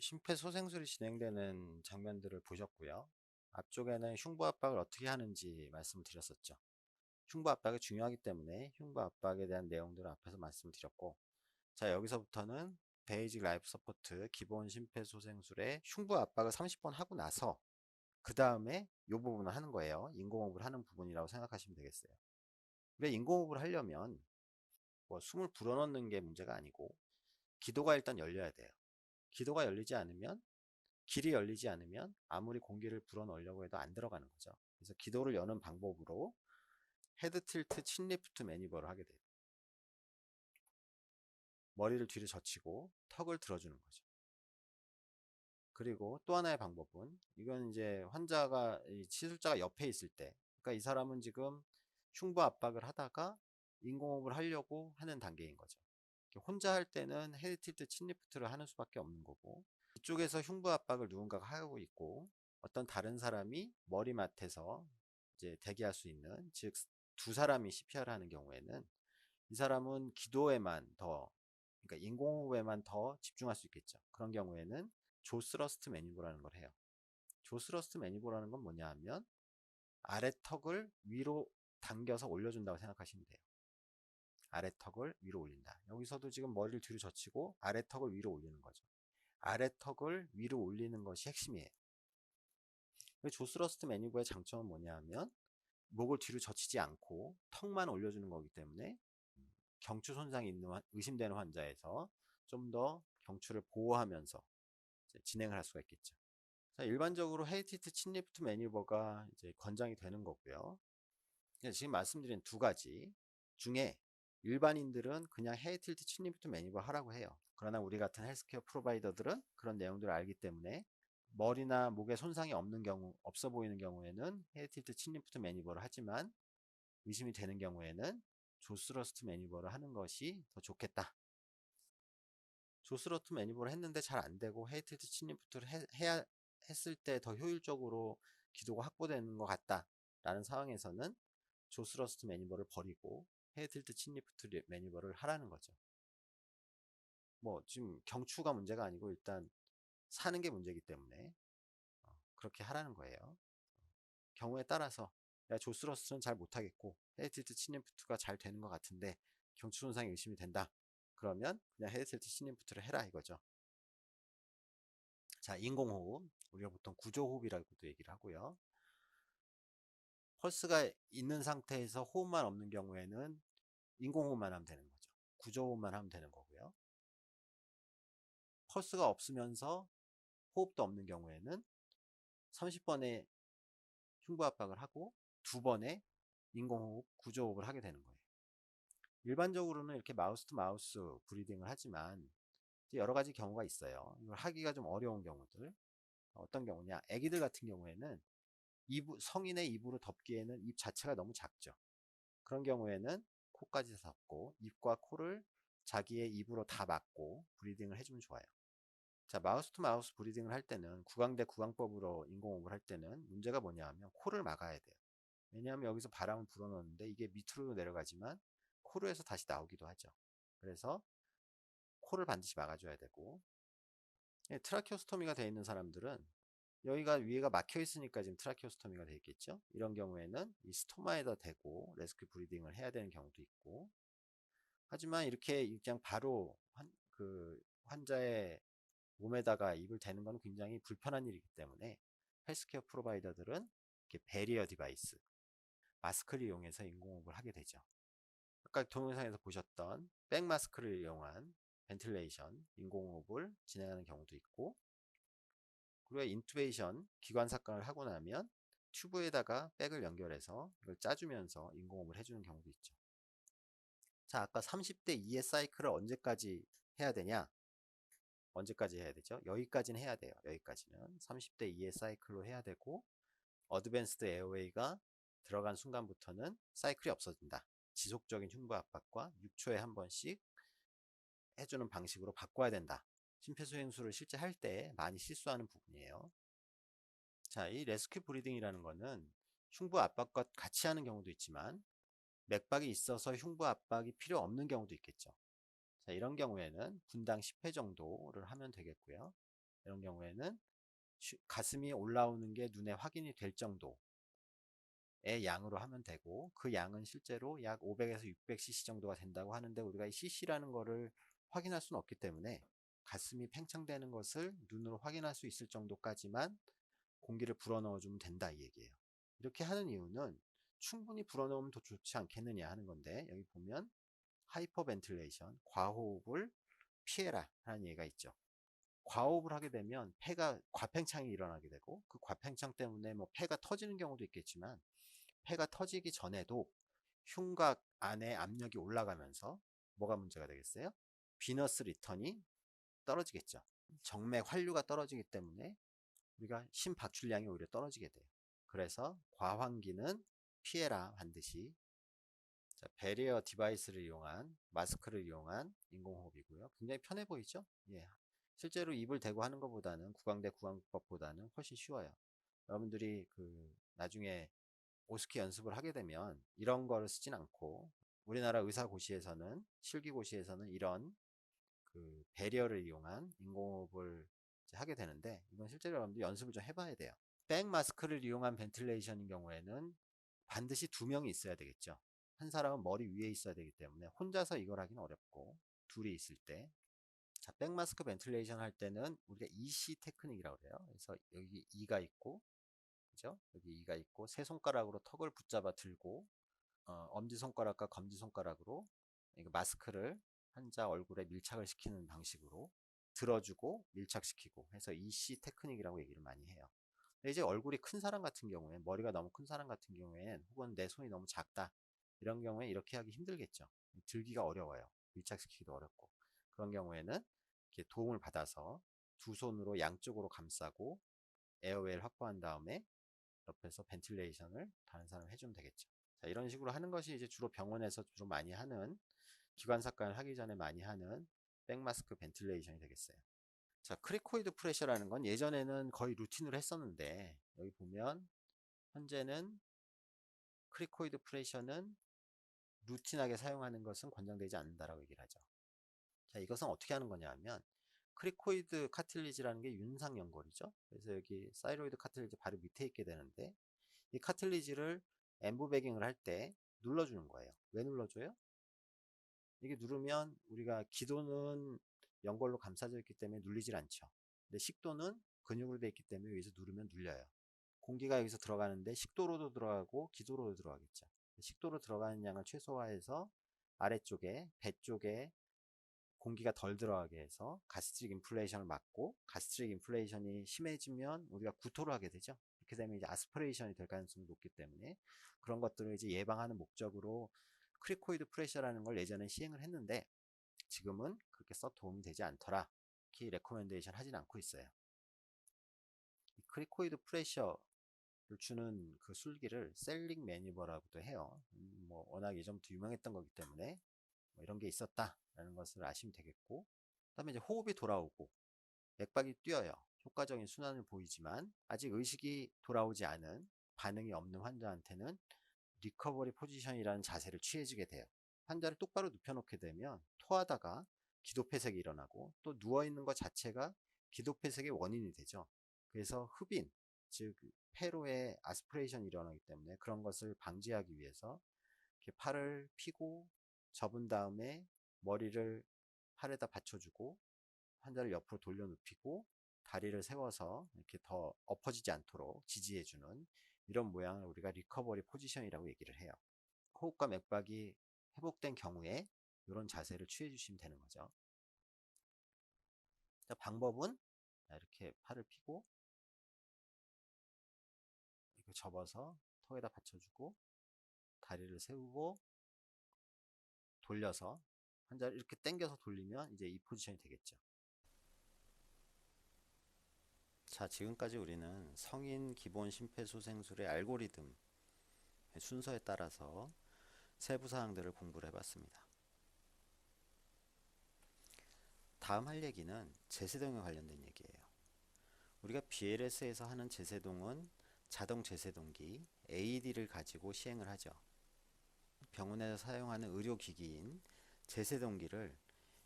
심폐소생술이 진행되는 장면들을 보셨고요. 앞쪽에는 흉부 압박을 어떻게 하는지 말씀을 드렸었죠. 흉부 압박이 중요하기 때문에 흉부 압박에 대한 내용들을 앞에서 말씀을 드렸고, 자, 여기서부터는 베이직 라이프 서포트 기본 심폐소생술의 흉부 압박을 30번 하고 나서 그 다음에 이 부분을 하는 거예요. 인공호흡을 하는 부분이라고 생각하시면 되겠어요. 우리가 인공호흡을 하려면 뭐 숨을 불어넣는 게 문제가 아니고 기도가 일단 열려야 돼요. 기도가 열리지 않으면, 길이 열리지 않으면 아무리 공기를 불어넣으려고 해도 안 들어가는 거죠. 그래서 기도를 여는 방법으로 헤드 틸트 친 리프트 매니버를 하게 돼요. 머리를 뒤로 젖히고 턱을 들어주는 거죠. 그리고 또 하나의 방법은, 이건 이제 환자가, 시술자가 옆에 있을 때, 그러니까 이 사람은 지금 흉부 압박을 하다가 인공호흡을 하려고 하는 단계인 거죠. 혼자 할 때는 헤드 틸트 친 리프트를 하는 수밖에 없는 거고, 이쪽에서 흉부 압박을 누군가가 하고 있고 어떤 다른 사람이 머리맡에서 이제 대기할 수 있는, 즉 두 사람이 CPR을 하는 경우에는 이 사람은 기도에만 더, 그러니까 인공호흡에만 더 집중할 수 있겠죠. 그런 경우에는 조스러스트 매니버라는 걸 해요. 조스러스트 매니버라는 건 뭐냐 하면 아래 턱을 위로 당겨서 올려준다고 생각하시면 돼요. 아래 턱을 위로 올린다. 여기서도 지금 머리를 뒤로 젖히고 아래 턱을 위로 올리는 거죠. 아래 턱을 위로 올리는 것이 핵심이에요. 조스러스트 매니버의 장점은 뭐냐 하면 목을 뒤로 젖히지 않고 턱만 올려주는 거기 때문에 경추 손상이 있는 의심되는 환자에서 좀 더 경추를 보호하면서 진행을 할 수가 있겠죠. 자, 일반적으로 헤이티트 친리프트 매니버가 이제 권장이 되는 거고요. 지금 말씀드린 두 가지 중에 일반인들은 그냥 헤이틸트 친리프트 매니버 하라고 해요. 그러나 우리 같은 헬스케어 프로바이더들은 그런 내용들을 알기 때문에 머리나 목에 손상이 없는 경우, 없어 보이는 경우에는 헤이틸트 친리프트 매니버를 하지만 의심이 되는 경우에는 조스러스트 매니버를 하는 것이 더 좋겠다. 조스러스트 매니버를 했는데 잘 안 되고 헤이틸트 친리프트를 해야 했을 때 더 효율적으로 기도가 확보되는 것 같다 라는 상황에서는 조스러스트 매니버를 버리고 헤이틸트 친리프트 매니버를 하라는 거죠. 뭐 지금 경추가 문제가 아니고 일단 사는 게 문제이기 때문에 그렇게 하라는 거예요. 경우에 따라서 야, 조스러스는 잘 못하겠고 헤이틸트 친리프트가 잘 되는 것 같은데 경추 손상이 의심이 된다. 그러면 그냥 헤이틸트 친리프트를 해라 이거죠. 자, 인공호흡, 우리가 보통 구조호흡이라고도 얘기를 하고요. 펄스가 있는 상태에서 호흡만 없는 경우에는 인공호흡만 하면 되는 거죠. 구조호흡만 하면 되는 거고요. 펄스가 없으면서 호흡도 없는 경우에는 30번의 흉부 압박을 하고 2번의 인공호흡, 구조호흡을 하게 되는 거예요. 일반적으로는 이렇게 마우스 투 마우스 브리딩을 하지만 여러 가지 경우가 있어요. 이걸 하기가 좀 어려운 경우들. 어떤 경우냐? 아기들 같은 경우에는 성인의 입으로 덮기에는 입 자체가 너무 작죠. 그런 경우에는 코까지 덮고 입과 코를 자기의 입으로 다 막고 브리딩을 해주면 좋아요. 자, 마우스 투 마우스 브리딩을 할 때는 구강대 구강법으로 인공호흡을 할 때는 문제가 뭐냐 하면 코를 막아야 돼요. 왜냐하면 여기서 바람을 불어넣는데 이게 밑으로 내려가지만 코로 해서 다시 나오기도 하죠. 그래서 코를 반드시 막아줘야 되고, 트라키오스토미가 되어 있는 사람들은 여기가 위에가 막혀 있으니까 지금 트라키오스토미가 되어 있겠죠. 이런 경우에는 이 스토마에다 대고 레스큐 브리딩을 해야 되는 경우도 있고, 하지만 이렇게 그냥 바로 그 환자의 몸에다가 입을 대는 건 굉장히 불편한 일이기 때문에 헬스케어 프로바이더들은 이렇게 베리어 디바이스, 마스크를 이용해서 인공호흡을 하게 되죠. 아까 동영상에서 보셨던 백 마스크를 이용한 벤틸레이션, 인공호흡을 진행하는 경우도 있고, 그리고 인투베이션, 기관 삭관을 하고 나면 튜브에다가 백을 연결해서 이걸 짜주면서 인공호흡을 해주는 경우도 있죠. 자, 아까 30대 2의 사이클을 언제까지 해야 되냐? 언제까지 해야 되죠? 여기까지는 해야 돼요. 여기까지는 30대 2의 사이클로 해야 되고, 어드밴스드 에어웨이가 들어간 순간부터는 사이클이 없어진다. 지속적인 흉부 압박과 6초에 한 번씩 해주는 방식으로 바꿔야 된다. 심폐소생술을 실제 할 때 많이 실수하는 부분이에요. 자, 이 레스큐 브리딩이라는 거는 흉부 압박과 같이 하는 경우도 있지만 맥박이 있어서 흉부 압박이 필요 없는 경우도 있겠죠. 자, 이런 경우에는 분당 10회 정도를 하면 되겠고요. 이런 경우에는 가슴이 올라오는 게 눈에 확인이 될 정도의 양으로 하면 되고, 그 양은 실제로 약 500에서 600cc 정도가 된다고 하는데, 우리가 이 cc라는 거를 확인할 수는 없기 때문에 가슴이 팽창되는 것을 눈으로 확인할 수 있을 정도까지만 공기를 불어넣어 주면 된다, 이 얘기예요. 이렇게 하는 이유는 충분히 불어넣으면 더 좋지 않겠느냐 하는 건데, 여기 보면 하이퍼벤틸레이션, 과호흡을 피해라 하는 얘기가 있죠. 과호흡을 하게 되면 폐가 과팽창이 일어나게 되고, 그 과팽창 때문에 뭐 폐가 터지는 경우도 있겠지만, 폐가 터지기 전에도 흉곽 안에 압력이 올라가면서 뭐가 문제가 되겠어요? 비너스 리턴이 떨어지겠죠. 정맥 환류가 떨어지기 때문에 우리가 심박출량이 오히려 떨어지게 돼요. 그래서 과환기는 피해라, 반드시. 자, 배리어 디바이스를 이용한, 마스크를 이용한 인공호흡이고요. 굉장히 편해 보이죠? 예. 실제로 입을 대고 하는 것보다는, 구강대 구강법보다는 훨씬 쉬워요. 여러분들이 나중에 오스키 연습을 하게 되면 이런 거를 쓰진 않고, 우리나라 의사고시에서는, 실기고시에서는 이런 배리어를 이용한 인공호흡을 하게 되는데, 이건 실제로 여러분들 연습을 좀 해봐야 돼요. 백 마스크를 이용한 벤틸레이션인 경우에는 반드시 2명이 있어야 되겠죠. 한 사람은 머리 위에 있어야 되기 때문에 혼자서 이걸 하기는 어렵고, 둘이 있을 때. 자, 백마스크 벤틸레이션 할 때는 우리가 EC 테크닉이라고 그래요. 그래서 여기 E가 있고, 그죠? 여기 E가 있고, 세 손가락으로 턱을 붙잡아 들고, 엄지손가락과 검지손가락으로 마스크를 환자 얼굴에 밀착을 시키는 방식으로 들어주고 밀착시키고 해서 EC 테크닉이라고 얘기를 많이 해요. 근데 이제 얼굴이 큰 사람 같은 경우에, 머리가 너무 큰 사람 같은 경우엔, 혹은 내 손이 너무 작다, 이런 경우에 이렇게 하기 힘들겠죠. 들기가 어려워요. 밀착시키기도 어렵고. 그런 경우에는 이렇게 도움을 받아서 두 손으로 양쪽으로 감싸고 에어웨이를 확보한 다음에 옆에서 벤틸레이션을 다른 사람이 해주면 되겠죠. 자, 이런 식으로 하는 것이 이제 주로 병원에서 주로 많이 하는, 기관사건을 하기 전에 많이 하는 백마스크 벤틸레이션이 되겠어요. 자, 크리코이드 프레셔라는 건 예전에는 거의 루틴으로 했었는데, 여기 보면 현재는 크리코이드 프레셔는 루틴하게 사용하는 것은 권장되지 않는다라고 얘기를 하죠. 자, 이것은 어떻게 하는 거냐 하면, 크리코이드 카틸리지라는 게 윤상 연골이죠. 그래서 여기 사이로이드 카틸리지 바로 밑에 있게 되는데, 이 카틸리지를 엠브베깅을 할 때 눌러주는 거예요. 왜 눌러줘요? 이게 누르면 우리가 기도는 연골로 감싸져 있기 때문에 눌리질 않죠. 근데 식도는 근육으로 되어 있기 때문에 여기서 누르면 눌려요. 공기가 여기서 들어가는데 식도로도 들어가고 기도로도 들어가겠죠. 식도로 들어가는 양을 최소화해서 아래쪽에, 배 쪽에 공기가 덜 들어가게 해서 가스트릭 인플레이션을 막고, 가스트릭 인플레이션이 심해지면 우리가 구토를 하게 되죠. 이렇게 되면 이제 아스피레이션이 될 가능성이 높기 때문에 그런 것들을 이제 예방하는 목적으로 크리코이드 프레셔라는 걸 예전에 시행을 했는데, 지금은 그렇게 썩 도움이 되지 않더라. 특히 레코멘데이션 하진 않고 있어요. 이 크리코이드 프레셔를 주는 그 술기를 셀링 매니버라고도 해요. 뭐 워낙 예전부터 유명했던 거기 때문에 뭐 이런 게 있었다라는 것을 아시면 되겠고, 그다음에 이제 호흡이 돌아오고 맥박이 뛰어요. 효과적인 순환을 보이지만 아직 의식이 돌아오지 않은, 반응이 없는 환자한테는 리커버리 포지션이라는 자세를 취해주게 돼요. 환자를 똑바로 눕혀놓게 되면 토하다가 기도폐색이 일어나고, 또 누워있는 것 자체가 기도폐색의 원인이 되죠. 그래서 흡인, 즉 폐로의 아스피레이션이 일어나기 때문에 그런 것을 방지하기 위해서 이렇게 팔을 펴고 접은 다음에 머리를 팔에다 받쳐주고 환자를 옆으로 돌려 눕히고 다리를 세워서 이렇게 더 엎어지지 않도록 지지해주는, 이런 모양을 우리가 리커버리 포지션이라고 얘기를 해요. 호흡과 맥박이 회복된 경우에 이런 자세를 취해 주시면 되는 거죠. 자, 방법은 이렇게 팔을 펴고 이렇게 접어서 턱에다 받쳐주고 다리를 세우고 돌려서 환자를 이렇게 당겨서 돌리면 이제 이 포지션이 되겠죠. 자, 지금까지 우리는 성인 기본 심폐소생술의 알고리즘 순서에 따라서 세부 사항들을 공부를 해봤습니다. 다음 할 얘기는 제세동에 관련된 얘기예요. 우리가 BLS에서 하는 제세동은 자동 제세동기 AED를 가지고 시행을 하죠. 병원에서 사용하는 의료기기인 제세동기를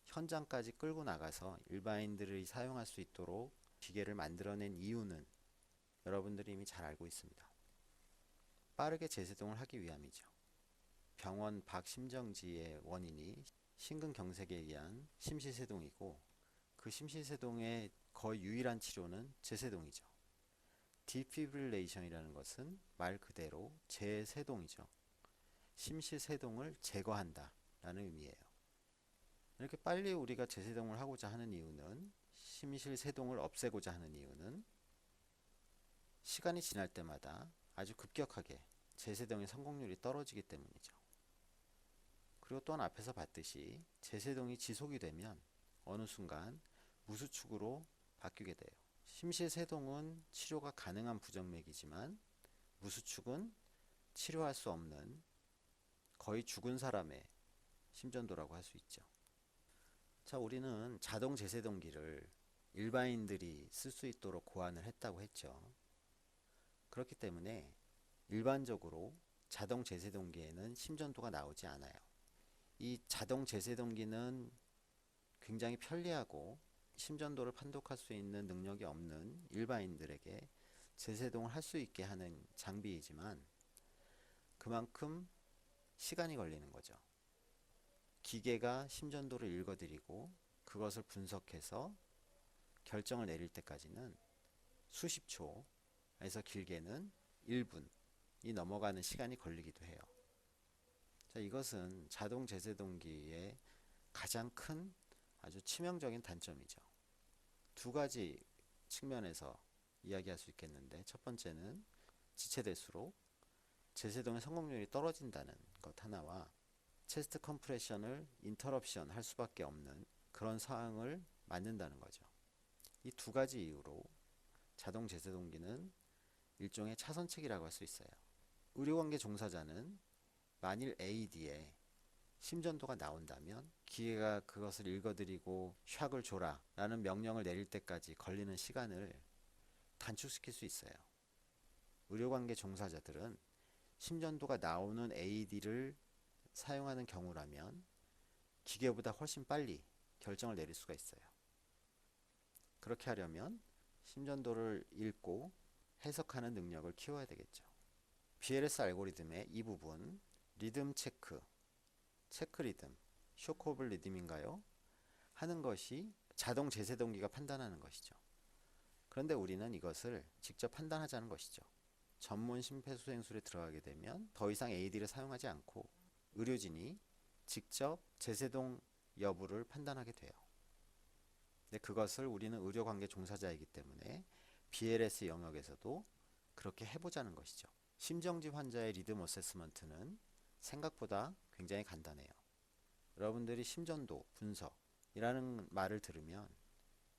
현장까지 끌고 나가서 일반인들이 사용할 수 있도록 기계를 만들어낸 이유는 여러분들이 이미 잘 알고 있습니다. 빠르게 재세동을 하기 위함이죠. 병원 박심정지의 원인이 심근경색에 의한 심실세동이고, 그 심실세동의 거의 유일한 치료는 재세동이죠. 디피브릴레이션이라는 것은 말 그대로 재세동이죠. 심실세동을 제거한다 라는 의미예요. 이렇게 빨리 우리가 재세동을 하고자 하는 이유는, 심실세동을 없애고자 하는 이유는 시간이 지날 때마다 아주 급격하게 재세동의 성공률이 떨어지기 때문이죠. 그리고 또한 앞에서 봤듯이 재세동이 지속이 되면 어느 순간 무수축으로 바뀌게 돼요. 심실세동은 치료가 가능한 부정맥이지만 무수축은 치료할 수 없는 거의 죽은 사람의 심전도라고 할 수 있죠. 자, 우리는 자동 재세동기를 일반인들이 쓸 수 있도록 고안을 했다고 했죠. 그렇기 때문에 일반적으로 자동 재세동기에는 심전도가 나오지 않아요. 이 자동 재세동기는 굉장히 편리하고 심전도를 판독할 수 있는 능력이 없는 일반인들에게 재세동을 할 수 있게 하는 장비이지만, 그만큼 시간이 걸리는 거죠. 기계가 심전도를 읽어드리고 그것을 분석해서 결정을 내릴 때까지는 수십 초에서 길게는 1분이 넘어가는 시간이 걸리기도 해요. 자, 이것은 자동 재세동기의 가장 큰 아주 치명적인 단점이죠. 두 가지 측면에서 이야기할 수 있겠는데, 첫 번째는 지체될수록 재세동의 성공률이 떨어진다는 것 하나와, 체스트 컴프레션을 인터럽션 할 수밖에 없는 그런 상황을 만든다는 거죠. 이 두 가지 이유로 자동 재세동기는 일종의 차선책이라고 할 수 있어요. 의료관계 종사자는 만일 AED에 심전도가 나온다면 기계가 그것을 읽어드리고 샥을 줘라 라는 명령을 내릴 때까지 걸리는 시간을 단축시킬 수 있어요. 의료관계 종사자들은 심전도가 나오는 AED를 사용하는 경우라면 기계보다 훨씬 빨리 결정을 내릴 수가 있어요. 그렇게 하려면 심전도를 읽고 해석하는 능력을 키워야 되겠죠. BLS 알고리즘의 이 부분, 리듬 체크 리듬, 쇼크 오브 리듬인가요? 하는 것이 자동 재세동기가 판단하는 것이죠. 그런데 우리는 이것을 직접 판단하자는 것이죠. 전문 심폐소생술에 들어가게 되면 더 이상 AED를 사용하지 않고 의료진이 직접 재세동 여부를 판단하게 돼요. 근데 그것을 우리는 의료관계 종사자이기 때문에 BLS 영역에서도 그렇게 해보자는 것이죠. 심정지 환자의 리듬 어세스먼트는 생각보다 굉장히 간단해요. 여러분들이 심전도 분석이라는 말을 들으면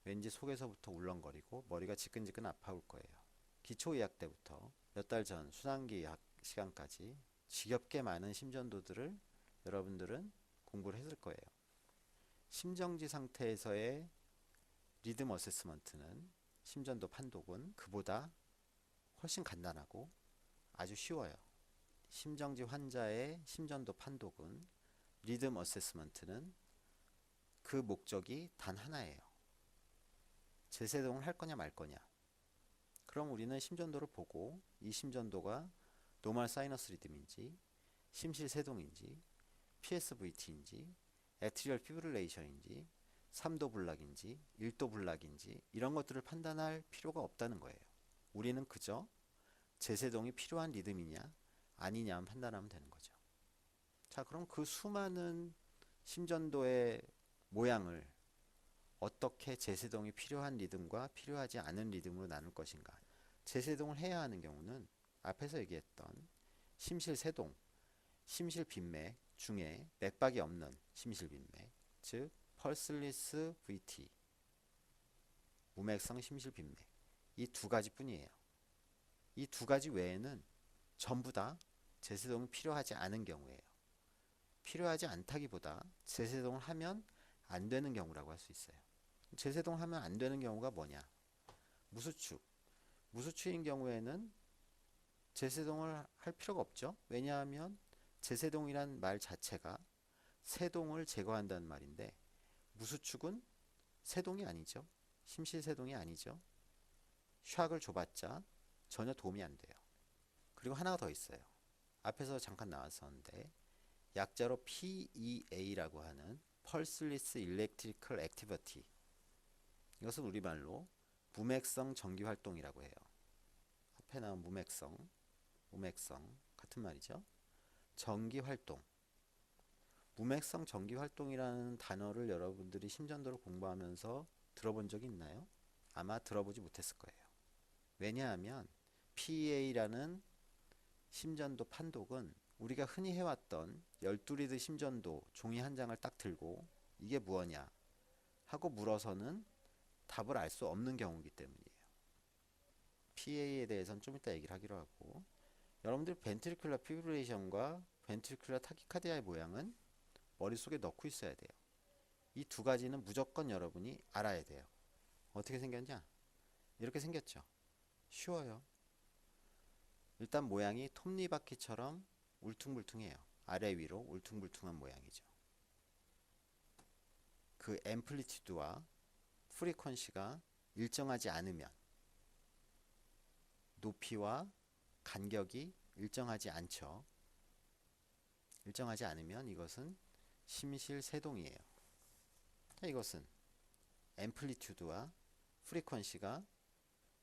왠지 속에서부터 울렁거리고 머리가 지끈지끈 아파올 거예요. 기초의학 때부터 몇 달 전 순환기 학 시간까지 지겹게 많은 심전도들을 여러분들은 공부를 했을 거예요. 심정지 상태에서의 리듬 어세스먼트는, 심전도 판독은 그보다 훨씬 간단하고 아주 쉬워요. 심정지 환자의 심전도 판독은, 리듬 어세스먼트는 그 목적이 단 하나예요. 재세동을 할 거냐 말 거냐. 그럼 우리는 심전도를 보고 이 심전도가 노멀 사이너스 리듬인지, 심실세동인지, PSVT인지, 애트리얼 피브릴레이션인지, 3도 불락인지, 1도 불락인지 이런 것들을 판단할 필요가 없다는 거예요. 우리는 그저 재세동이 필요한 리듬이냐 아니냐만 판단하면 되는 거죠. 자, 그럼 그 수많은 심전도의 모양을 어떻게 재세동이 필요한 리듬과 필요하지 않은 리듬으로 나눌 것인가. 재세동을 해야 하는 경우는 앞에서 얘기했던 심실세동, 심실빈맥 중에 맥박이 없는 심실빈맥, 즉 펄슬리스 VT, 무맥성 심실빈맥, 이 두 가지 뿐이에요. 이 두 가지 외에는 전부 다 재세동이 필요하지 않은 경우예요. 필요하지 않다기보다 재세동을 하면 안 되는 경우라고 할 수 있어요. 재세동을 하면 안 되는 경우가 뭐냐? 무수축인 경우에는 재세동을 할 필요가 없죠. 왜냐하면 재세동이란 말 자체가 세동을 제거한다는 말인데, 무수축은 세동이 아니죠. 심실세동이 아니죠. 샥을 줘봤자 전혀 도움이 안 돼요. 그리고 하나가 더 있어요. 앞에서 잠깐 나왔었는데 약자로 PEA라고 하는 Pulseless Electrical Activity, 이것은 우리말로 무맥성 전기활동이라고 해요. 앞에 나온 무맥성 같은 말이죠. 전기활동, 무맥성 전기활동이라는 단어를 여러분들이 심전도를 공부하면서 들어본 적이 있나요? 아마 들어보지 못했을 거예요. 왜냐하면 PEA라는 심전도 판독은 우리가 흔히 해왔던 12리드 심전도 종이 한 장을 딱 들고 이게 무엇냐 하고 물어서는 답을 알 수 없는 경우이기 때문이에요. PA에 대해서는 좀 이따 얘기를 하기로 하고, 여러분들 벤트리큘러 피브릴레이션과 벤트리큘러 타키카디아의 모양은 머릿속에 넣고 있어야 돼요. 이 두 가지는 무조건 여러분이 알아야 돼요. 어떻게 생겼냐? 이렇게 생겼죠. 쉬워요. 일단 모양이 톱니바퀴처럼 울퉁불퉁해요. 아래 위로 울퉁불퉁한 모양이죠. 그 앰플리튜드와 프리퀀시가 일정하지 않으면, 높이와 간격이 일정하지 않죠. 일정하지 않으면 이것은 심실세동이에요. 이것은 앰플리튜드와 프리퀀시가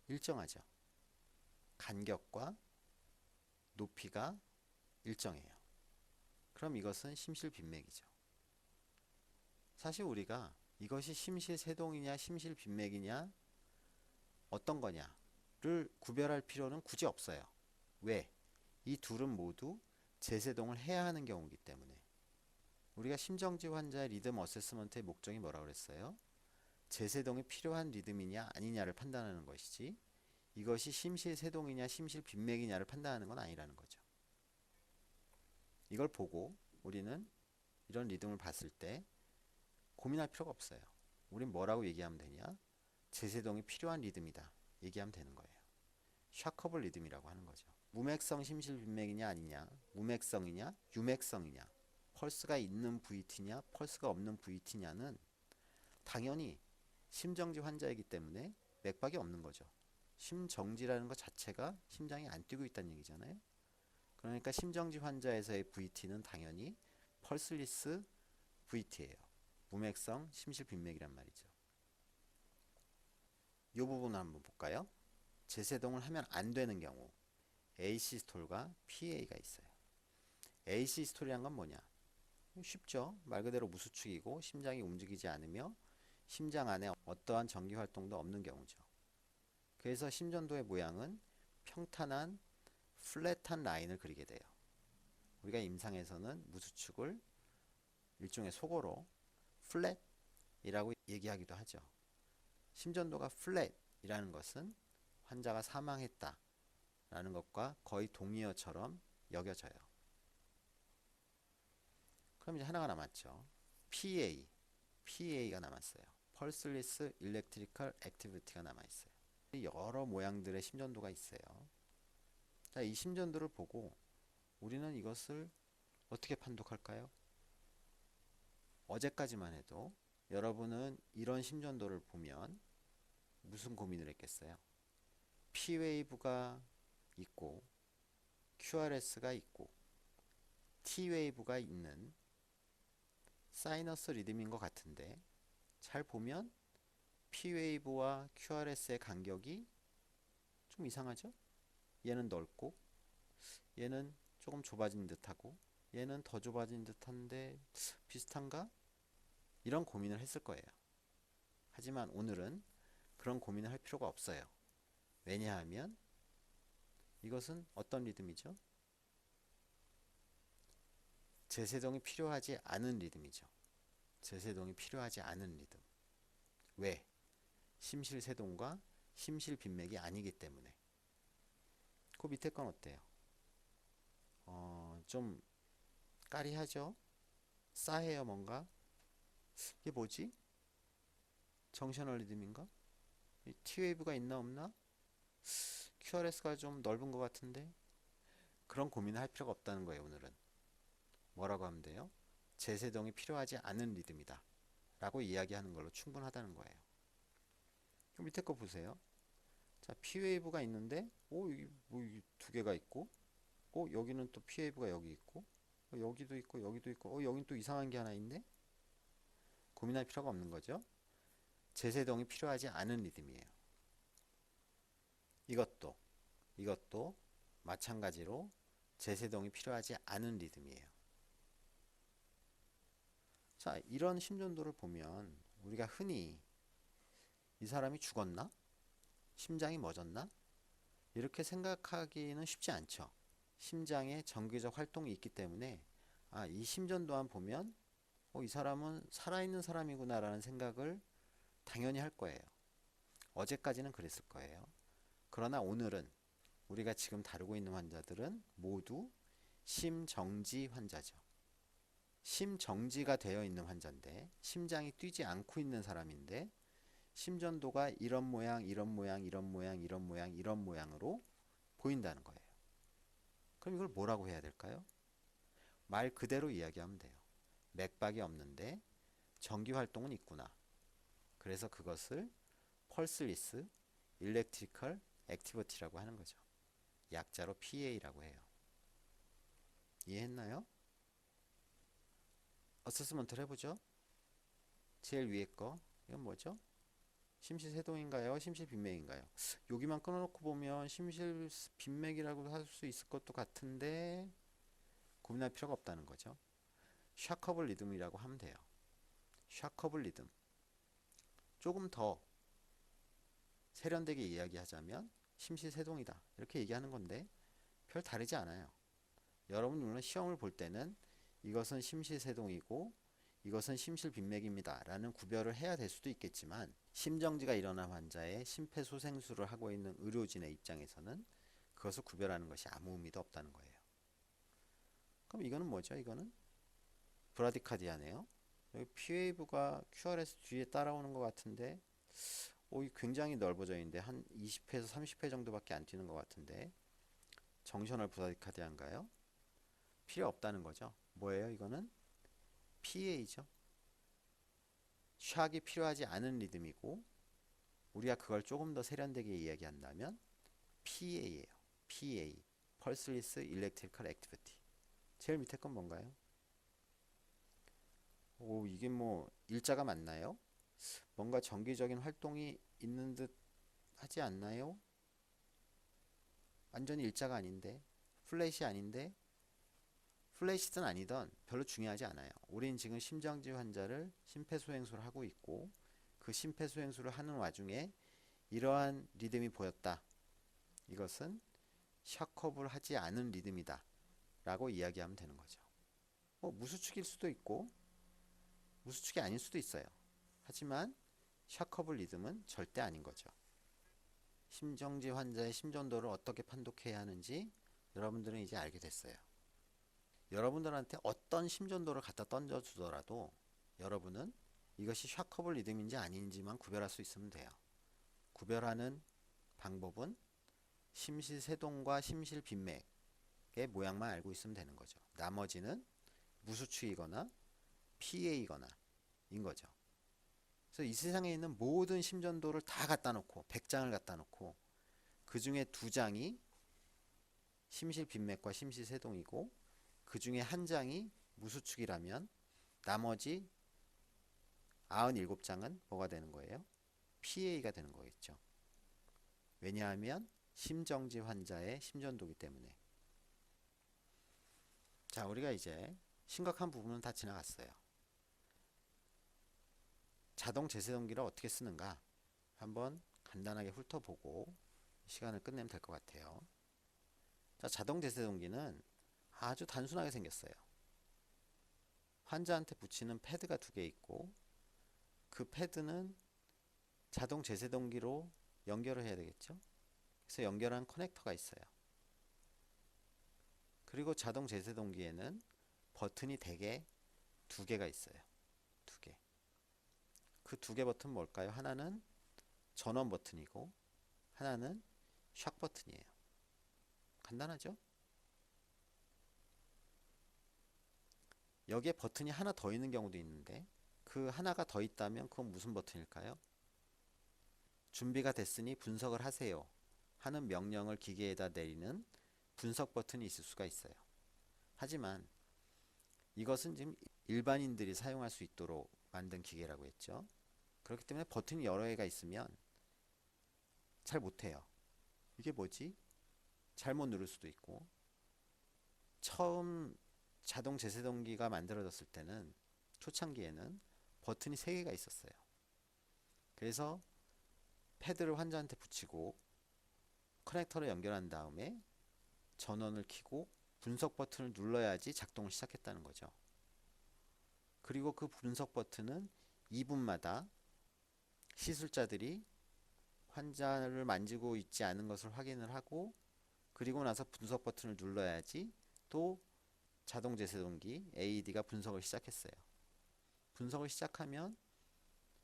일정하죠. 간격과 높이가 일정해요. 그럼 이것은 심실빈맥이죠. 사실 우리가 이것이 심실세동이냐 심실빈맥이냐 어떤 거냐를 구별할 필요는 굳이 없어요. 왜? 이 둘은 모두 재세동을 해야 하는 경우이기 때문에. 우리가 심정지 환자의 리듬 어세스먼트의 목적이 뭐라고 그랬어요? 재세동이 필요한 리듬이냐 아니냐를 판단하는 것이지, 이것이 심실세동이냐 심실빈맥이냐를 판단하는 건 아니라는 거죠. 이걸 보고 우리는 이런 리듬을 봤을 때 고민할 필요가 없어요. 우린 뭐라고 얘기하면 되냐? 재세동이 필요한 리듬이다 얘기하면 되는 거예요. 샤커블 리듬이라고 하는 거죠. 무맥성 심실빈맥이냐 아니냐, 무맥성이냐 유맥성이냐, 펄스가 있는 VT냐 펄스가 없는 VT냐는 당연히 심정지 환자이기 때문에 맥박이 없는 거죠. 심정지라는 것 자체가 심장이 안 뛰고 있다는 얘기잖아요. 그러니까 심정지 환자에서의 VT는 당연히 펄스리스 VT예요. 무맥성 심실빈맥이란 말이죠. 이 부분을 한번 볼까요? 재세동을 하면 안 되는 경우 에이시스톨과 PA가 있어요. 에이시스톨이란 건 뭐냐? 쉽죠. 말 그대로 무수축이고 심장이 움직이지 않으며 심장 안에 어떠한 전기 활동도 없는 경우죠. 그래서 심전도의 모양은 평탄한 플랫한 라인을 그리게 돼요. 우리가 임상에서는 무수축을 일종의 속어로 플랫이라고 얘기하기도 하죠. 심전도가 플랫이라는 것은 환자가 사망했다 라는 것과 거의 동의어처럼 여겨져요. 그럼 이제 하나가 남았죠. PA가 남았어요. Pulseless Electrical Activity가 남아있어요. 여러 모양들의 심전도가 있어요. 자, 이 심전도를 보고 우리는 이것을 어떻게 판독할까요? 어제까지만 해도 여러분은 이런 심전도를 보면 무슨 고민을 했겠어요? P웨이브가 있고 QRS가 있고 T웨이브가 있는 사이너스 리듬인 것 같은데, 잘 보면 P웨이브와 QRS의 간격이 좀 이상하죠? 얘는 넓고 얘는 조금 좁아진 듯하고 얘는 더 좁아진 듯한데 비슷한가? 이런 고민을 했을 거예요. 하지만 오늘은 그런 고민을 할 필요가 없어요. 왜냐하면 이것은 어떤 리듬이죠? 재세동이 필요하지 않은 리듬이죠. 재세동이 필요하지 않은 리듬. 왜? 심실세동과 심실빈맥이 아니기 때문에. 그 밑에 건 어때요? 좀 까리하죠? 싸해요 뭔가? 이게 뭐지? 정셔널 리듬인가? T웨이브가 있나 없나? QRS가 좀 넓은 것 같은데? 그런 고민을 할 필요가 없다는 거예요. 오늘은 뭐라고 하면 돼요? 재세동이 필요하지 않은 리듬이다 라고 이야기하는 걸로 충분하다는 거예요. 밑에 거 보세요. 자, P웨이브가 있는데, 여기 뭐 두 개가 있고, 여기는 또 P웨이브가 여기 있고, 여기도 있고, 여기도 있고, 여긴 또 이상한 게 하나 있네? 고민할 필요가 없는 거죠. 재세동이 필요하지 않은 리듬이에요. 이것도 마찬가지로 재세동이 필요하지 않은 리듬이에요. 자, 이런 심전도를 보면 우리가 흔히 이 사람이 죽었나? 심장이 멎었나? 이렇게 생각하기는 쉽지 않죠. 심장에 정기적 활동이 있기 때문에 이 심전도만 보면 이 사람은 살아있는 사람이구나 라는 생각을 당연히 할 거예요. 어제까지는 그랬을 거예요. 그러나 오늘은 우리가 지금 다루고 있는 환자들은 모두 심정지 환자죠. 심정지가 되어 있는 환자인데, 심장이 뛰지 않고 있는 사람인데, 심전도가 이런 모양, 이런 모양, 이런 모양, 이런 모양, 이런 모양으로 보인다는 거예요. 그럼 이걸 뭐라고 해야 될까요? 말 그대로 이야기하면 돼요. 맥박이 없는데 전기 활동은 있구나. 그래서 그것을 펄스리스 일렉트리컬 액티비티라고 하는 거죠. 약자로 PA라고 해요. 이해했나요? 어세스먼트를 해보죠. 제일 위에 거 이건 뭐죠? 심실세동인가요? 심실빈맥인가요? 여기만 끊어놓고 보면 심실빈맥이라고 할 수 있을 것도 같은데 고민할 필요가 없다는 거죠. 샤커블 리듬이라고 하면 돼요. 샤커블 리듬. 조금 더 세련되게 이야기하자면 심실세동이다 이렇게 얘기하는 건데 별 다르지 않아요. 여러분 물론 시험을 볼 때는 이것은 심실세동이고 이것은 심실빈맥입니다 라는 구별을 해야 될 수도 있겠지만, 심정지가 일어난 환자의 심폐소생술을 하고 있는 의료진의 입장에서는 그것을 구별하는 것이 아무 의미도 없다는 거예요. 그럼 이거는 뭐죠? 이거는 브라디카디아네요. 여기 P웨이브가 QRS 뒤에 따라오는 것 같은데 굉장히 넓어져 있는데 한 20회에서 30회 정도밖에 안 뛰는 것 같은데, 정셔널 브라디카디아인가요? 필요 없다는 거죠. 뭐예요? 이거는 PA죠. 샥이 필요하지 않은 리듬이고, 우리가 그걸 조금 더 세련되게 이야기한다면 PA예요. PA, Pulseless Electrical Activity. 제일 밑에 건 뭔가요? 이게 뭐 일자가 맞나요? 뭔가 정기적인 활동이 있는 듯 하지 않나요? 완전히 일자가 아닌데, 플랫이 아닌데, 플래시든 아니든 별로 중요하지 않아요. 우린 지금 심정지 환자를 심폐소생술을 하고 있고, 그 심폐소생술을 하는 와중에 이러한 리듬이 보였다. 이것은 샤컵을 하지 않은 리듬이다 라고 이야기하면 되는 거죠. 무수축일 수도 있고 무수축이 아닐 수도 있어요. 하지만 샤컵을 리듬은 절대 아닌 거죠. 심정지 환자의 심전도를 어떻게 판독해야 하는지 여러분들은 이제 알게 됐어요. 여러분들한테 어떤 심전도를 갖다 던져주더라도 여러분은 이것이 샤커블 리듬인지 아닌지만 구별할 수 있으면 돼요. 구별하는 방법은 심실세동과 심실빈맥의 모양만 알고 있으면 되는 거죠. 나머지는 무수축이거나 PA이거나 인 거죠. 그래서 이 세상에 있는 모든 심전도를 다 갖다 놓고 100장을 갖다 놓고 그 중에 2장이 심실빈맥과 심실세동이고 그 중에 한 장이 무수축이라면 나머지 97장은 뭐가 되는 거예요? PA가 되는 거겠죠. 왜냐하면 심정지 환자의 심전도기 때문에. 자, 우리가 이제 심각한 부분은 다 지나갔어요. 자동 제세동기를 어떻게 쓰는가 한번 간단하게 훑어보고 시간을 끝내면 될 것 같아요. 자, 자동 제세동기는 아주 단순하게 생겼어요. 환자한테 붙이는 패드가 2개 있고 그 패드는 자동 제세동기로 연결을 해야 되겠죠. 그래서 연결한 커넥터가 있어요. 그리고 자동 제세동기에는 버튼이 대개 2개가 있어요. 2개. 그 2개 버튼 뭘까요? 하나는 전원 버튼이고 하나는 샥 버튼이에요. 간단하죠? 여기에 버튼이 하나 더 있는 경우도 있는데 그 하나가 더 있다면 그건 무슨 버튼일까요? 준비가 됐으니 분석을 하세요 하는 명령을 기계에다 내리는 분석 버튼이 있을 수가 있어요. 하지만 이것은 지금 일반인들이 사용할 수 있도록 만든 기계라고 했죠. 그렇기 때문에 버튼이 여러 개가 있으면 잘 못해요. 이게 뭐지? 잘못 누를 수도 있고, 처음 자동 제세동기가 만들어졌을 때는, 초창기에는 버튼이 3개가 있었어요. 그래서 패드를 환자한테 붙이고 커넥터를 연결한 다음에 전원을 켜고 분석 버튼을 눌러야지 작동을 시작했다는 거죠. 그리고 그 분석 버튼은 2분마다 시술자들이 환자를 만지고 있지 않은 것을 확인을 하고, 그리고 나서 분석 버튼을 눌러야지 또 자동 제세동기 AED가 분석을 시작했어요. 분석을 시작하면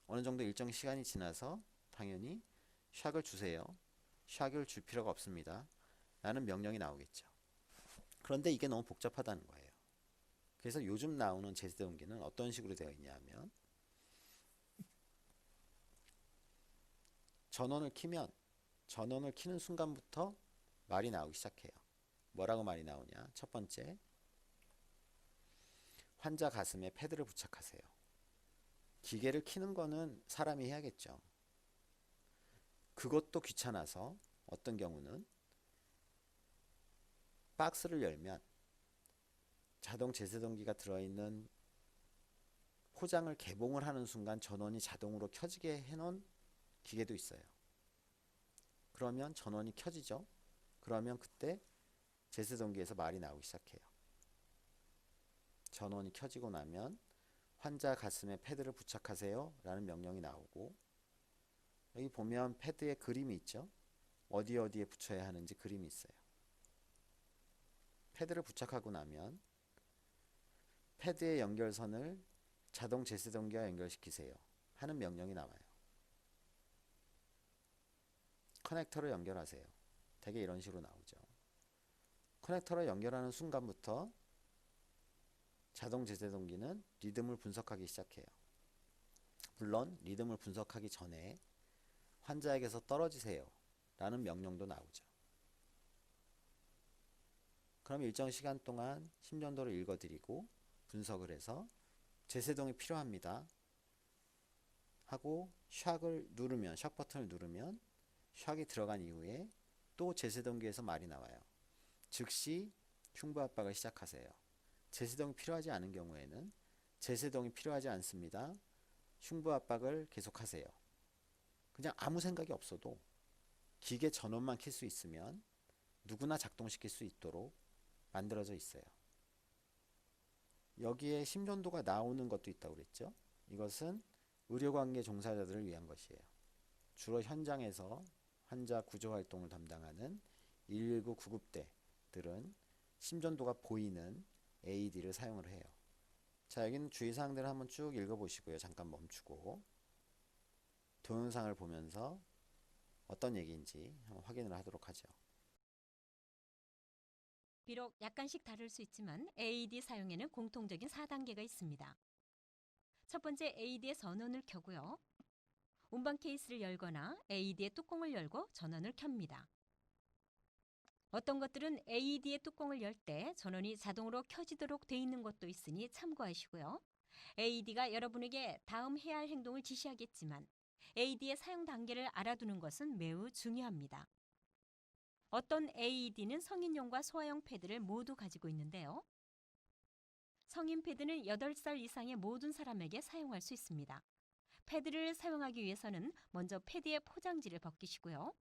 어느 정도 일정 시간이 지나서 당연히 샥을 주세요. 샥을 줄 필요가 없습니다. 라는 명령이 나오겠죠. 그런데 이게 너무 복잡하다는 거예요. 그래서 요즘 나오는 제세동기는 어떤 식으로 되어 있냐면, 전원을 켜는 순간부터 말이 나오기 시작해요. 뭐라고 말이 나오냐? 첫 번째, 환자 가슴에 패드를 부착하세요. 기계를 켜는 거는 사람이 해야겠죠. 그것도 귀찮아서 어떤 경우는 박스를 열면 자동 제세동기가 들어있는 포장을 개봉을 하는 순간 전원이 자동으로 켜지게 해놓은 기계도 있어요. 그러면 전원이 켜지죠. 그러면 그때 제세동기에서 말이 나오기 시작해요. 전원이 켜지고 나면 환자 가슴에 패드를 부착하세요 라는 명령이 나오고, 여기 보면 패드에 그림이 있죠. 어디에 붙여야 하는지 그림이 있어요. 패드를 부착하고 나면 패드의 연결선을 자동 제세동기와 연결시키세요 하는 명령이 나와요. 커넥터로 연결하세요. 대개 이런 식으로 나오죠. 커넥터로 연결하는 순간부터 자동 제세동기는 리듬을 분석하기 시작해요. 물론 리듬을 분석하기 전에 환자에게서 떨어지세요 라는 명령도 나오죠. 그럼 일정 시간 동안 심전도를 읽어드리고 분석을 해서 제세동이 필요합니다 하고 샥 버튼을 누르면 샥이 들어간 이후에 또 제세동기에서 말이 나와요. 즉시 흉부 압박을 시작하세요. 제세동이 필요하지 않은 경우에는 제세동이 필요하지 않습니다. 흉부 압박을 계속하세요. 그냥 아무 생각이 없어도 기계 전원만 켤 수 있으면 누구나 작동시킬 수 있도록 만들어져 있어요. 여기에 심전도가 나오는 것도 있다고 그랬죠. 이것은 의료관계 종사자들을 위한 것이에요. 주로 현장에서 환자 구조 활동을 담당하는 119 구급대들은 심전도가 보이는 AED를 사용을 해요. 자, 여기는 주의사항들을 한번 쭉 읽어보시고요. 잠깐 멈추고 동영상을 보면서 어떤 얘기인지 한번 확인을 하도록 하죠. 비록 약간씩 다를 수 있지만 AED 사용에는 공통적인 4단계가 있습니다. 첫 번째, AED의 전원을 켜고요. 운반 케이스를 열거나 AED의 뚜껑을 열고 전원을 켭니다. 어떤 것들은 AED의 뚜껑을 열 때 전원이 자동으로 켜지도록 돼 있는 것도 있으니 참고하시고요. AED가 여러분에게 다음 해야 할 행동을 지시하겠지만 AED의 사용 단계를 알아두는 것은 매우 중요합니다. 어떤 AED는 성인용과 소아용 패드를 모두 가지고 있는데요. 성인 패드는 8살 이상의 모든 사람에게 사용할 수 있습니다. 패드를 사용하기 위해서는 먼저 패드의 포장지를 벗기시고요.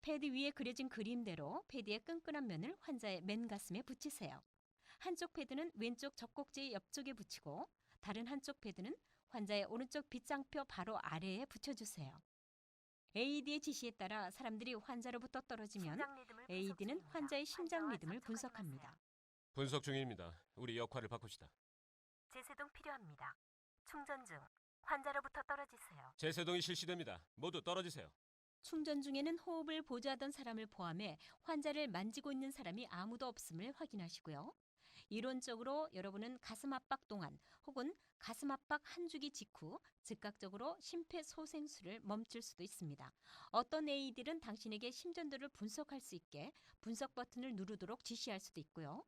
패드 위에 그려진 그림대로 패드의 끈끈한 면을 환자의 맨 가슴에 붙이세요. 한쪽 패드는 왼쪽 젖꼭지 옆쪽에 붙이고 다른 한쪽 패드는 환자의 오른쪽 빗장표 바로 아래에 붙여주세요. AED의 지시에 따라 사람들이 환자로부터 떨어지면 AED는 환자의 심장 리듬을 분석합니다. 분석 중입니다. 우리 역할을 바꿉시다. 제세동 필요합니다. 충전 중. 환자로부터 떨어지세요. 제세동이 실시됩니다. 모두 떨어지세요. 충전 중에는 호흡을 보조하던 사람을 포함해 환자를 만지고 있는 사람이 아무도 없음을 확인하시고요. 이론적으로 여러분은 가슴 압박 동안 혹은 가슴 압박 한 주기 직후 즉각적으로 심폐소생술을 멈출 수도 있습니다. 어떤 AED는 당신에게 심전도를 분석할 수 있게 분석 버튼을 누르도록 지시할 수도 있고요.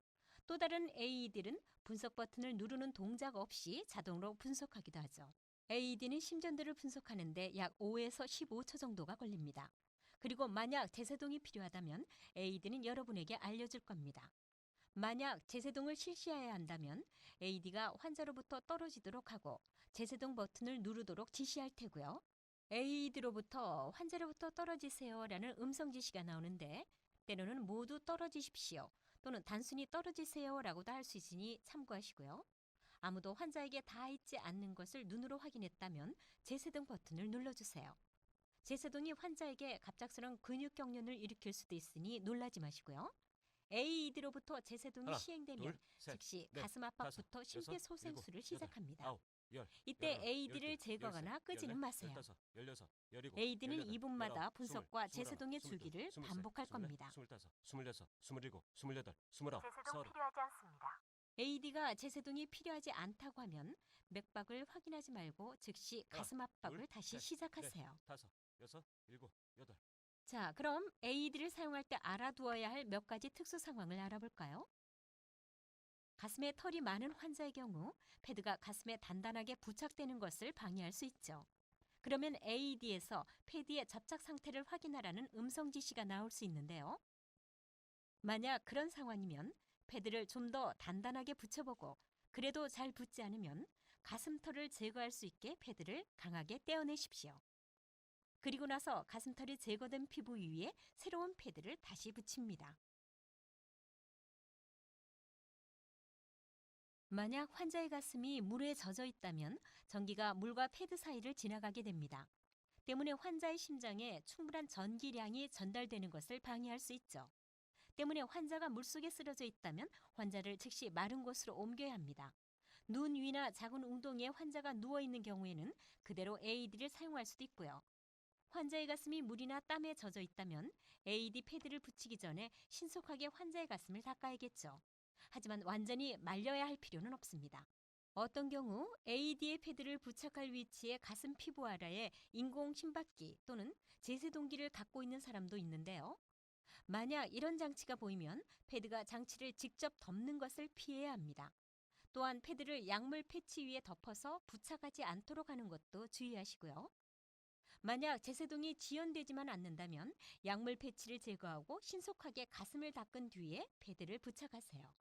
또 다른 AED는 분석 버튼을 누르는 동작 없이 자동으로 분석하기도 하죠. AED는 심전도를 분석하는데 약 5에서 15초 정도가 걸립니다. 그리고 만약 제세동이 필요하다면 AED는 여러분에게 알려줄 겁니다. 만약 제세동을 실시해야 한다면 AED가 환자로부터 떨어지도록 하고 제세동 버튼을 누르도록 지시할 테고요. AED로부터 환자로부터 떨어지세요라는 음성 지시가 나오는데 때로는 모두 떨어지십시오 또는 단순히 떨어지세요라고도 할 수 있으니 참고하시고요. 아무도 환자에게 닿아 있지 않는 것을 눈으로 확인했다면 제세동 버튼을 눌러주세요. 제세동이 환자에게 갑작스러운 근육 경련을 일으킬 수도 있으니 놀라지 마시고요. AED로부터 제세동이 하나, 시행되면 둘, 셋, 즉시 넷, 가슴 다섯, 압박부터 여섯, 심폐소생술을 일곱, 시작합니다. 여덟, 아홉, 열, 이때 열하나, AED를 열둘, 제거하거나 열셋, 끄지는 열넷, 마세요. 열다섯, 열여섯, 열일곱, AED는 열여덟, 2분마다 열아홉, 분석과 스물, 스물하나, 제세동의 스물둘, 주기를 스물셋, 반복할 스물넷, 겁니다. 스물다섯, 스물여섯, 스물일곱, 스물여덟, 스물아홉, 서른. 필요하지 않습니다. AED가 제세동이 필요하지 않다고 하면 맥박을 확인하지 말고 즉시 하나, 가슴 압박을 둘, 다시 셋, 시작하세요. 넷, 다섯, 여섯, 일곱, 여덟. 자, 그럼 AED를 사용할 때 알아두어야 할 몇 가지 특수 상황을 알아볼까요? 가슴에 털이 많은 환자의 경우 패드가 가슴에 단단하게 부착되는 것을 방해할 수 있죠. 그러면 AED에서 패드의 접착 상태를 확인하라는 음성 지시가 나올 수 있는데요. 만약 그런 상황이면 패드를 좀 더 단단하게 붙여보고 그래도 잘 붙지 않으면 가슴털을 제거할 수 있게 패드를 강하게 떼어내십시오. 그리고 나서 가슴털이 제거된 피부 위에 새로운 패드를 다시 붙입니다. 만약 환자의 가슴이 물에 젖어 있다면 전기가 물과 패드 사이를 지나가게 됩니다. 때문에 환자의 심장에 충분한 전기량이 전달되는 것을 방해할 수 있죠. 때문에 환자가 물속에 쓰러져 있다면 환자를 즉시 마른 곳으로 옮겨야 합니다. 눈 위나 작은 웅덩이에 환자가 누워 있는 경우에는 그대로 AED를 사용할 수도 있고요. 환자의 가슴이 물이나 땀에 젖어 있다면 AED 패드를 붙이기 전에 신속하게 환자의 가슴을 닦아야겠죠. 하지만 완전히 말려야 할 필요는 없습니다. 어떤 경우 AED의 패드를 부착할 위치에 가슴 피부 아래에 인공 심박기 또는 제세동기를 갖고 있는 사람도 있는데요. 만약 이런 장치가 보이면 패드가 장치를 직접 덮는 것을 피해야 합니다. 또한 패드를 약물 패치 위에 덮어서 부착하지 않도록 하는 것도 주의하시고요. 만약 제세동이 지연되지만 않는다면 약물 패치를 제거하고 신속하게 가슴을 닦은 뒤에 패드를 부착하세요.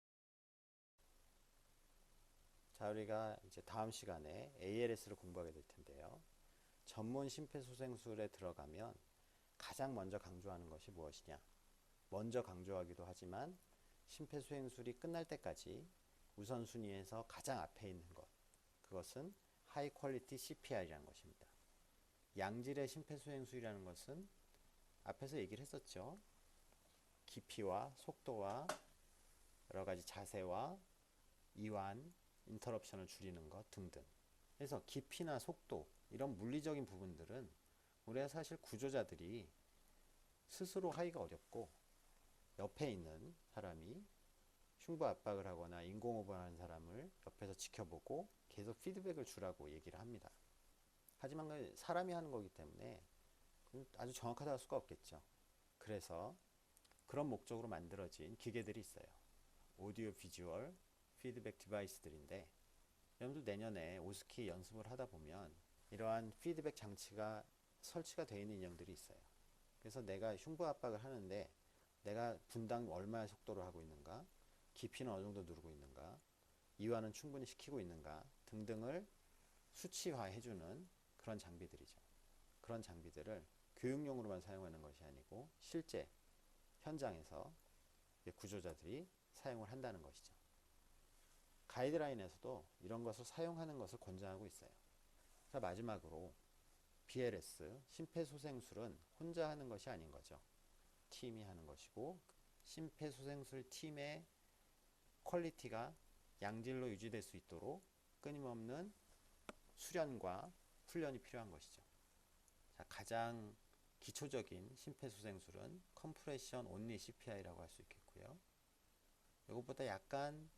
자, 우리가 이제 다음 시간에 ALS를 공부하게 될 텐데요. 전문 심폐소생술에 들어가면 가장 먼저 강조하는 것이 무엇이냐? 먼저 강조하기도 하지만 심폐소생술이 끝날 때까지 우선순위에서 가장 앞에 있는 것, 그것은 하이 퀄리티 CPR이라는 것입니다. 양질의 심폐소생술이라는 것은 앞에서 얘기를 했었죠. 깊이와 속도와 여러 가지 자세와 이완, 인터럽션을 줄이는 것 등등. 그래서 깊이나 속도 이런 물리적인 부분들은 우리가 사실 구조자들이 스스로 하기가 어렵고 옆에 있는 사람이 흉부 압박을 하거나 인공호흡을 하는 사람을 옆에서 지켜보고 계속 피드백을 주라고 얘기를 합니다. 하지만 사람이 하는 거기 때문에 아주 정확하다고 할 수가 없겠죠. 그래서 그런 목적으로 만들어진 기계들이 있어요. 오디오 비주얼 피드백 디바이스들인데 여러분들 내년에 오스키 연습을 하다 보면 이러한 피드백 장치가 설치가 되어 있는 인형들이 있어요. 그래서 내가 흉부 압박을 하는데 내가 분당 얼마의 속도로 하고 있는가, 깊이는 어느 정도 누르고 있는가, 이완은 충분히 시키고 있는가 등등을 수치화해주는 그런 장비들이죠. 그런 장비들을 교육용으로만 사용하는 것이 아니고 실제 현장에서 구조자들이 사용을 한다는 것이죠. 가이드라인에서도 이런 것을 사용하는 것을 권장하고 있어요. 자, 마지막으로 BLS, 심폐소생술은 혼자 하는 것이 아닌 거죠. 팀이 하는 것이고 심폐소생술 팀의 퀄리티가 양질로 유지될 수 있도록 끊임없는 수련과 훈련이 필요한 것이죠. 자, 가장 기초적인 심폐소생술은 컴프레션 온리 CPI라고 할 수 있겠고요. 이것보다 약간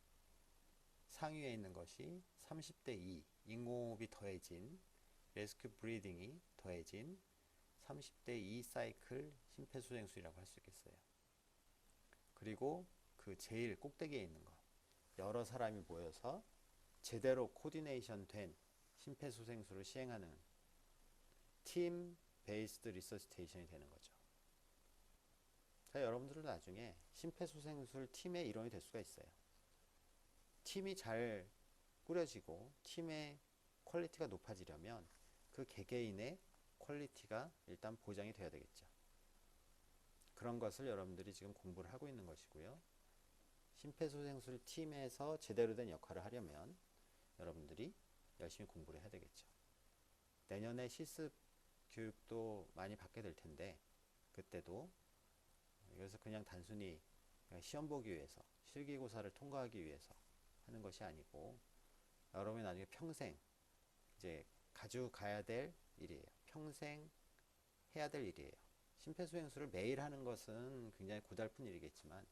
상위에 있는 것이 30대 2 인공호흡이 더해진 레스큐 브리딩이 더해진 30대 2 사이클 심폐소생술이라고 할 수 있겠어요. 그리고 그 제일 꼭대기에 있는 것, 여러 사람이 모여서 제대로 코디네이션 된 심폐소생술을 시행하는 팀 베이스드 리서시테이션이 되는 거죠. 자, 여러분들도 나중에 심폐소생술 팀의 일원이 될 수가 있어요. 팀이 잘 꾸려지고 팀의 퀄리티가 높아지려면 그 개개인의 퀄리티가 일단 보장이 돼야 되겠죠. 그런 것을 여러분들이 지금 공부를 하고 있는 것이고요. 심폐소생술 팀에서 제대로 된 역할을 하려면 여러분들이 열심히 공부를 해야 되겠죠. 내년에 실습 교육도 많이 받게 될 텐데 그때도 여기서 그냥 단순히 시험 보기 위해서 실기고사를 통과하기 위해서 하는 것이 아니고 여러분이 나중에 평생 이제 가져가야 될 일이에요. 평생 해야 될 일이에요. 심폐소생술을 매일 하는 것은 굉장히 고달픈 일이겠지만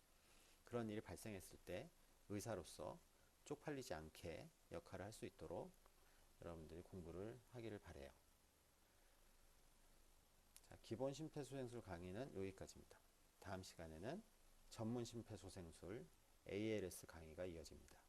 그런 일이 발생했을 때 의사로서 쪽팔리지 않게 역할을 할 수 있도록 여러분들이 공부를 하기를 바라요. 자, 기본 심폐소생술 강의는 여기까지입니다. 다음 시간에는 전문 심폐소생술 ALS 강의가 이어집니다.